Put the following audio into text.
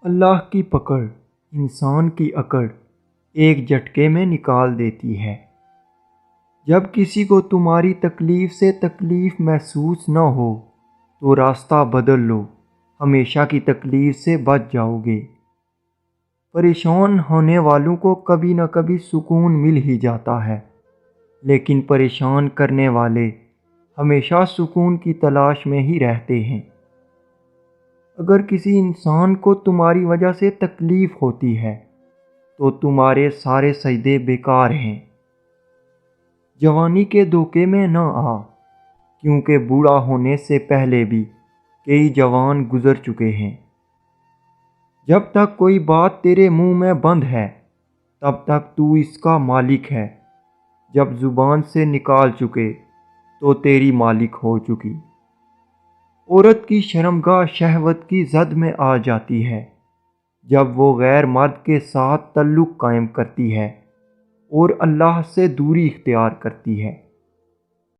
اللہ کی پکڑ انسان کی اکڑ ایک جھٹکے میں نکال دیتی ہے۔ جب کسی کو تمہاری تکلیف سے تکلیف محسوس نہ ہو تو راستہ بدل لو، ہمیشہ کی تکلیف سے بچ جاؤ گے۔ پریشان ہونے والوں کو کبھی نہ کبھی سکون مل ہی جاتا ہے، لیکن پریشان کرنے والے ہمیشہ سکون کی تلاش میں ہی رہتے ہیں۔ اگر کسی انسان کو تمہاری وجہ سے تکلیف ہوتی ہے تو تمہارے سارے سجدے بیکار ہیں۔ جوانی کے دھوکے میں نہ آ، کیونکہ بوڑھا ہونے سے پہلے بھی کئی جوان گزر چکے ہیں۔ جب تک کوئی بات تیرے منہ میں بند ہے تب تک تو اس کا مالک ہے، جب زبان سے نکال چکے تو تیری مالک ہو چکی۔ عورت کی شرمگاہ شہوت کی زد میں آ جاتی ہے جب وہ غیر مرد کے ساتھ تعلق قائم کرتی ہے اور اللہ سے دوری اختیار کرتی ہے۔